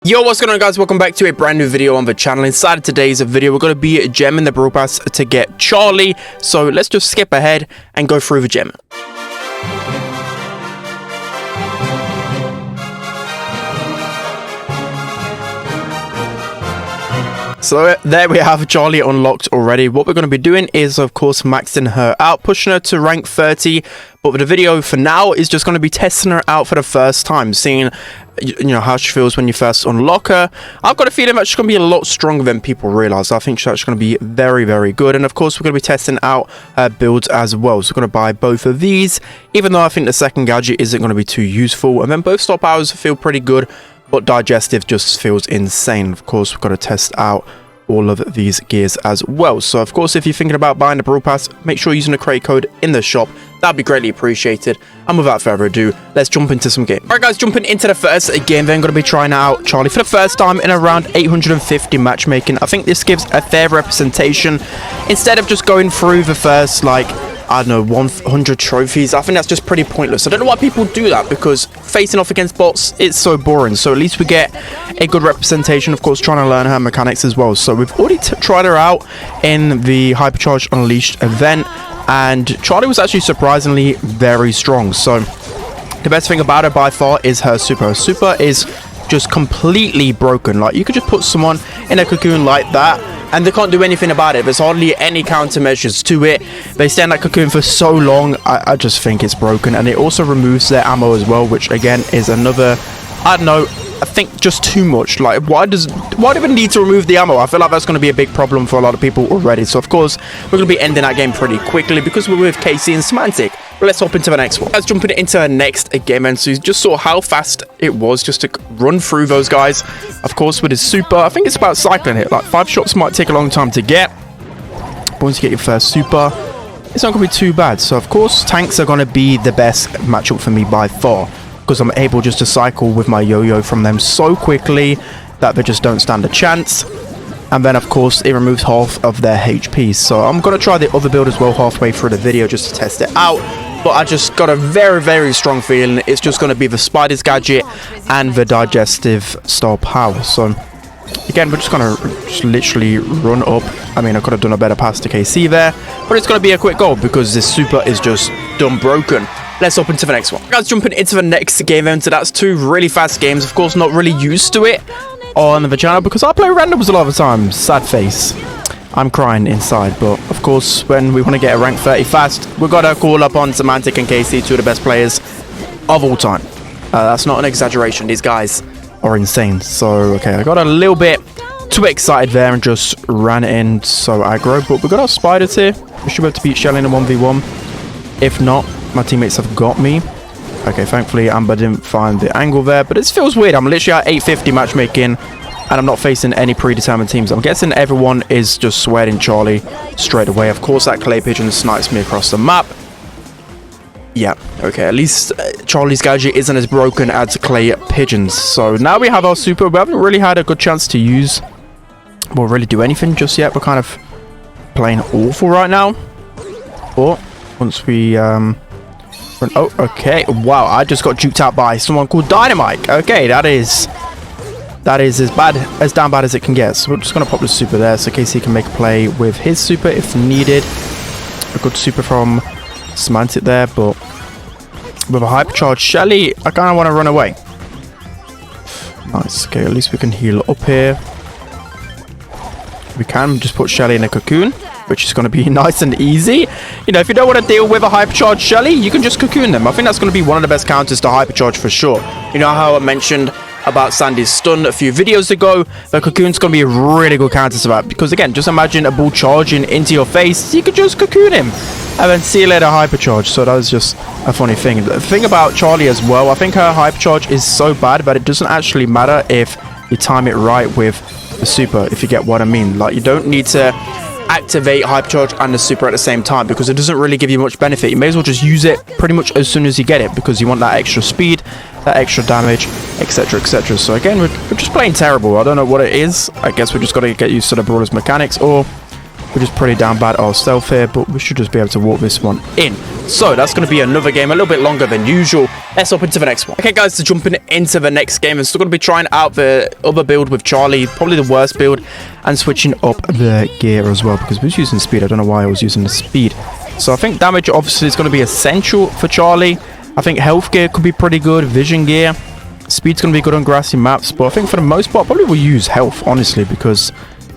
Yo, what's going on, guys? Welcome back to a brand new video on the channel. Inside of today's video, we're going to be gemming the Brawl Pass to get Charlie. So let's just skip ahead and go through the gem. So there we have Charlie unlocked already. What we're going to be doing is, of course, maxing her out, pushing her to rank 30. But the video for now is just going to be testing her out for the first time, seeing how she feels when you first unlock her. I've got a feeling that she's going to be a lot stronger than people realize. I think she's actually going to be very, very good. And of course, we're going to be testing out her builds as well. So we're going to buy both of these, even though I think the second gadget isn't going to be too useful. And then both star powers feel pretty good, but digestive just feels insane. Of course, we've got to test out all of these gears as well. So of course, if you're thinking about buying the Brawl Pass, make sure you're using the crate code in the shop. That'd be greatly appreciated. And without further ado, let's jump into some game. Alright guys, jumping into the first game, then going to be trying out Charlie for the first time in around 850 matchmaking. I think this gives a fair representation. Instead of just going through the first, I don't know, 100 trophies, I think that's just pretty pointless. I don't know why people do that, because facing off against bots, it's so boring. So at least we get a good representation, of course, trying to learn her mechanics as well. So we've already tried her out in the Hypercharge Unleashed event, and Charlie was actually surprisingly very strong. So the best thing about her by far is her super. Her super is just completely broken. Like, you could just put someone in a cocoon like that and they can't do anything about it. There's hardly any countermeasures to it. They stay in that cocoon for so long. I just think it's broken. And it also removes their ammo as well, which again is another, I don't know, I think just too much. Like, why do we need to remove the ammo? I feel like that's going to be a big problem for a lot of people already. So of course, we're going to be ending that game pretty quickly because we're with Casey and Semantic. But let's hop into the next one. Let's jump into the next game, and so you just saw how fast it was just to run through those guys. Of course, with his super, I think it's about cycling it. Like, 5 shots might take a long time to get. But once you get your first super, it's not going to be too bad. So of course, tanks are going to be the best matchup for me by far, because I'm able just to cycle with my yo-yo from them so quickly that they just don't stand a chance. And then of course it removes half of their HP. So I'm going to try the other build as well halfway through the video just to test it out. But I just got a very, very strong feeling it's just going to be the Spider's gadget and the digestive star power. So again, we're just going to literally run up. I mean, I could have done a better pass to KC there, but it's going to be a quick goal because this super is just done broken. Let's hop into the next one. Guys, jumping into the next game then. So that's 2 really fast games. Of course, not really used to it on the channel because I play randoms a lot of the time. Sad face. I'm crying inside, but of course, when we want to get a rank 30 fast, we've got to call up on Semantic and KC, 2 of the best players of all time. That's not an exaggeration. These guys are insane. So, okay, I got a little bit too excited there and just ran it in so aggro, but we've got our spiders here. We should be able to beat Shelly in a 1v1. If not, my teammates have got me. Okay, thankfully Amber didn't find the angle there, but it feels weird. I'm literally at 850 matchmaking, and I'm not facing any predetermined teams. I'm guessing everyone is just sweating Charlie straight away. Of course, that clay pigeon snipes me across the map. Yeah, okay, at least Charlie's gadget isn't as broken as clay pigeons. So now we have our super. We haven't really had a good chance to use or really do anything just yet. We're kind of playing awful right now. But once we oh, okay, wow, I just got juked out by someone called Dynamite. Okay, that is as damn bad as it can get. So we're just gonna pop the super there so Casey can make a play with his super if needed. A good super from Semantic there, but with a hypercharge Shelly, I kind of want to run away. Nice. Okay, at least we can heal up here. We can just put Shelly in a cocoon, which is going to be nice and easy. You know, if you don't want to deal with a hypercharge Shelly, you can just cocoon them. I think that's going to be one of the best counters to hypercharge for sure. You know how I mentioned about Sandy's stun a few videos ago? The cocoon's going to be a really good counter to that, because again, just imagine a bull charging into your face. You could just cocoon him and then see you later hypercharge. So that was just a funny thing. The thing about Charlie as well, I think her hypercharge is so bad that it doesn't actually matter if you time it right with the super, if you get what I mean. Like, you don't need to activate hypercharge and the super at the same time, because it doesn't really give you much benefit. You may as well just use it pretty much as soon as you get it, because you want that extra speed, that extra damage, etc, etc. So again, we're just playing terrible. I don't know what it is. I guess we just got to get used to the Brawler's mechanics, or We're just pretty down bad ourselves here, but we should just be able to walk this one in. So that's going to be another game, a little bit longer than usual. Let's hop into the next one. Okay, guys, so jumping into the next game, I'm still going to be trying out the other build with Charlie, probably the worst build, and switching up the gear as well, because we was using speed. I don't know why I was using the speed. So I think damage obviously is going to be essential for Charlie. I think health gear could be pretty good, vision gear. Speed's going to be good on grassy maps, but I think for the most part, probably we'll use health, honestly, because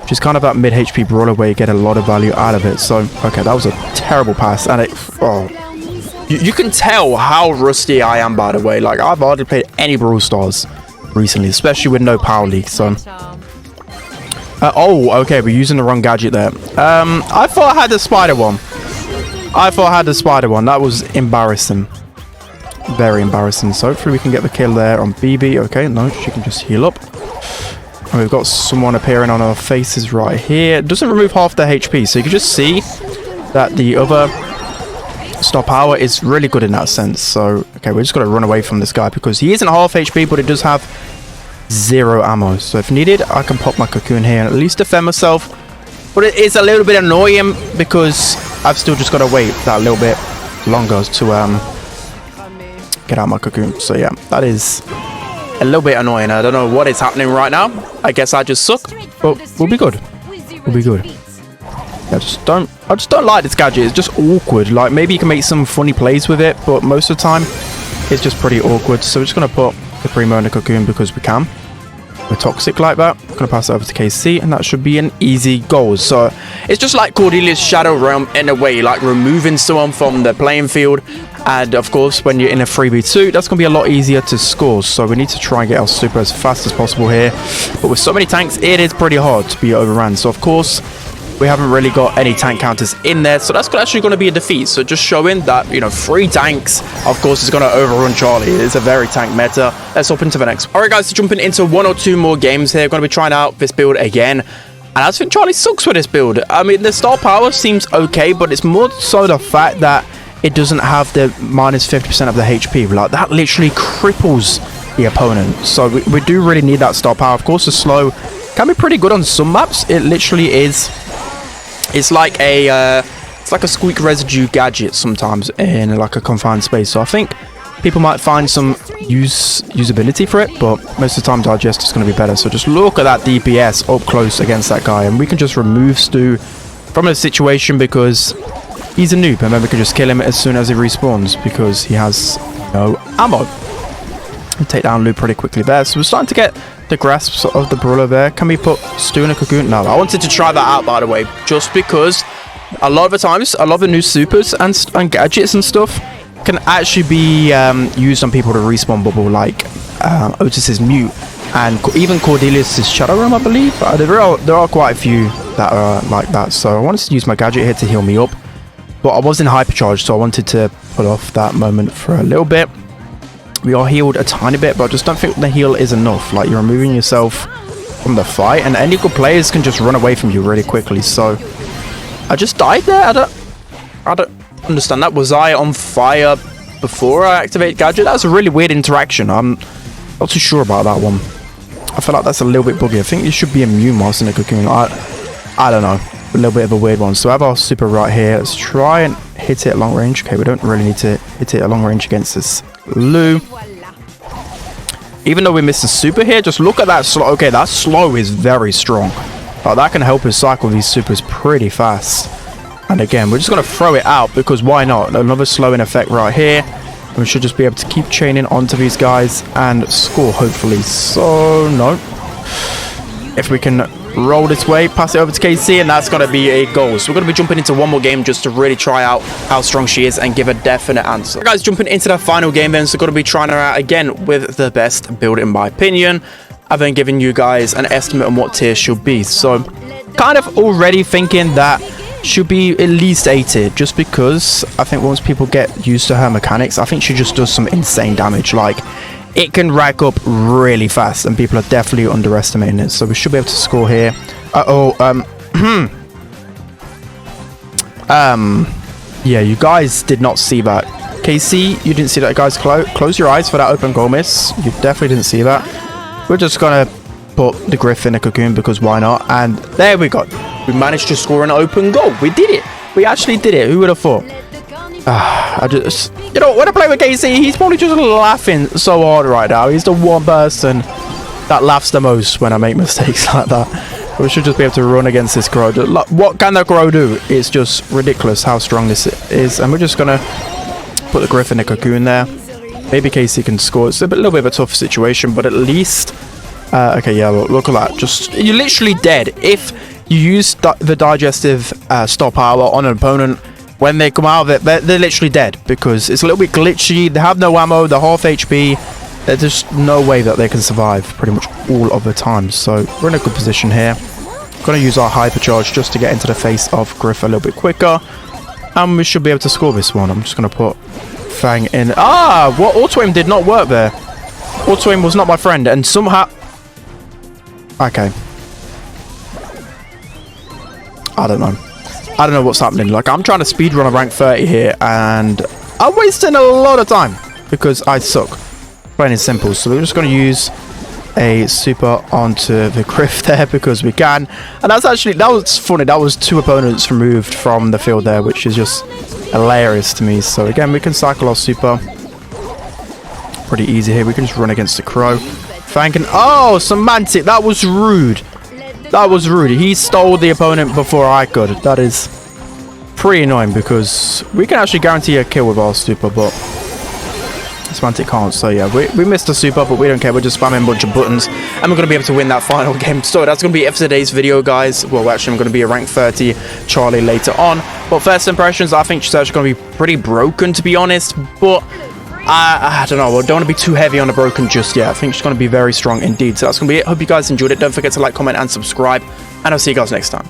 she's kind of that mid HP brawler where you get a lot of value out of it. So, okay, that was a terrible pass, and you can tell how rusty I am, by the way. Like, I've hardly played any Brawl Stars recently, especially with no Power League, so... oh, okay, we're using the wrong gadget there. I thought I had the spider one. That was embarrassing. Very embarrassing. So hopefully we can get the kill there on BB. Okay, no, she can just heal up. And we've got someone appearing on our faces right here. It doesn't remove half their HP, so you can just see that the other star power is really good in that sense. So, okay, we're just going to run away from this guy because he isn't half HP, but it does have 0 ammo. So if needed, I can pop my cocoon here and at least defend myself. But it is a little bit annoying because I've still just got to wait that little bit longer to get out my cocoon. So yeah, that is a little bit annoying. I don't know what is happening right now. I guess I just suck, but we'll be good. We'll be good. Yeah, I just don't like this gadget. It's just awkward. Like, maybe you can make some funny plays with it, but most of the time it's just pretty awkward. So we're just gonna put the Primo in the cocoon because we can. We're toxic like that. I'm gonna pass it over to KC, and that should be an easy goal. So it's just like Cordelia's Shadow Realm in a way, like removing someone from the playing field. And of course, when you're in a 3v2, that's gonna be a lot easier to score. So we need to try and get our super as fast as possible here. But with so many tanks, it is pretty hard to be overrun. So of course, we haven't really got any tank counters in there, so that's actually going to be a defeat. So just showing that, you know, 3 tanks, of course, is going to overrun Charlie. It's a very tank meta. Let's hop into the next one. All right, guys, so jumping into 1 or 2 more games here. Going to be trying out this build again. And I just think Charlie sucks with this build. I mean, the star power seems okay, but it's more so the fact that it doesn't have the minus 50% of the HP. Like, that literally cripples the opponent. So we do really need that star power. Of course, the slow can be pretty good on some maps. It literally is. It's like a squeak residue gadget sometimes in like a confined space. So I think people might find some usability for it, but most of the time digest is going to be better. So just look at that DPS up close against that guy, and we can just remove Stu from the situation because he's a noob, and then we can just kill him as soon as he respawns because he has no ammo. And take down Lou pretty quickly there. So we're starting to get the grasp of the brawler there. Can we put Stu in a cocoon? No, I wanted to try that out, by the way, just because a lot of the times, a lot of the new supers and gadgets and stuff can actually be used on people to respawn bubble, like Otis's Mute and even Cordelia's Shadow Realm, I believe. There are quite a few that are like that. So I wanted to use my gadget here to heal me up, but I was in hypercharge, so I wanted to put off that moment for a little bit. We are healed a tiny bit, but I just don't think the heal is enough. Like, you're removing yourself from the fight, and any good players can just run away from you really quickly. So I just died there. I don't understand that. Was I on fire before I activate gadget? That's a really weird interaction. I'm not too sure about that one. I feel like that's a little bit buggy. I think you should be immune whilst in a cocoon. I don't know. A little bit of a weird one. So I have our super right here. Let's try and hit it at long range. Okay, we don't really need to hit it at long range against this Lou. Even though we missed the super here, just look at that slow. Okay, that slow is very strong. That can help us cycle these supers pretty fast. And again, we're just going to throw it out because why not? Another slowing effect right here. And we should just be able to keep chaining onto these guys and score, hopefully. So, no. If we can roll this way, pass it over to KC, and that's going to be a goal. So we're going to be jumping into 1 more game just to really try out how strong she is and give a definite answer. Right, guys, jumping into the final game then, so going to be trying her out again with the best build in my opinion. I've been giving you guys an estimate on what tier she'll be. So kind of already thinking that she'll be at least A tier, just because I think once people get used to her mechanics, I think she just does some insane damage. Like, it can rack up really fast, and people are definitely underestimating it. So we should be able to score here. Yeah, you guys did not see that. KC, you didn't see that, guys. Close your eyes for that open goal miss. You definitely didn't see that. We're just gonna put the Griff in a cocoon because why not? And there we go. We managed to score an open goal. We did it. We actually did it. Who would have thought? I just, you know, when I play with KC, he's probably just laughing so hard right now. He's the one person that laughs the most when I make mistakes like that. We should just be able to run against this crow. What can the crow do? It's just ridiculous how strong this is. And we're just going to put the Griff in the cocoon there. Maybe KC can score. It's a little bit of a tough situation, but at least... okay, yeah, look at that. Just, you're literally dead. If you use the digestive star power on an opponent, when they come out of it, they're literally dead because it's a little bit glitchy. They have no ammo. They're half HP. There's just no way that they can survive pretty much all of the time. So we're in a good position here. Going to use our hypercharge just to get into the face of Griff a little bit quicker. And we should be able to score this one. I'm just going to put Fang in. Ah, what auto-aim did not work there. Auto-aim was not my friend. And somehow... Okay. I don't know. I don't know what's happening. Like, I'm trying to speedrun a rank 30 here, and I'm wasting a lot of time because I suck. Plain and simple. So we're just going to use a super onto the Griff there because we can. And that's actually, that was funny. That was 2 opponents removed from the field there, which is just hilarious to me. So again, we can cycle our super. Pretty easy here. We can just run against the crow. Thanking. Oh, semantic. That was rude. That was rude. He stole the opponent before I could. That is pretty annoying because we can actually guarantee a kill with our super, but Semantic can't. So yeah, we missed a super, but we don't care. We're just spamming a bunch of buttons, and we're going to be able to win that final game. So that's going to be it for today's video, guys. Well, actually, I'm going to be a rank 30 Charlie later on. But first impressions, I think she's actually going to be pretty broken, to be honest. But I don't know. I don't want to be too heavy on the broken just yet. I think she's going to be very strong indeed. So that's going to be it. Hope you guys enjoyed it. Don't forget to like, comment, and subscribe. And I'll see you guys next time.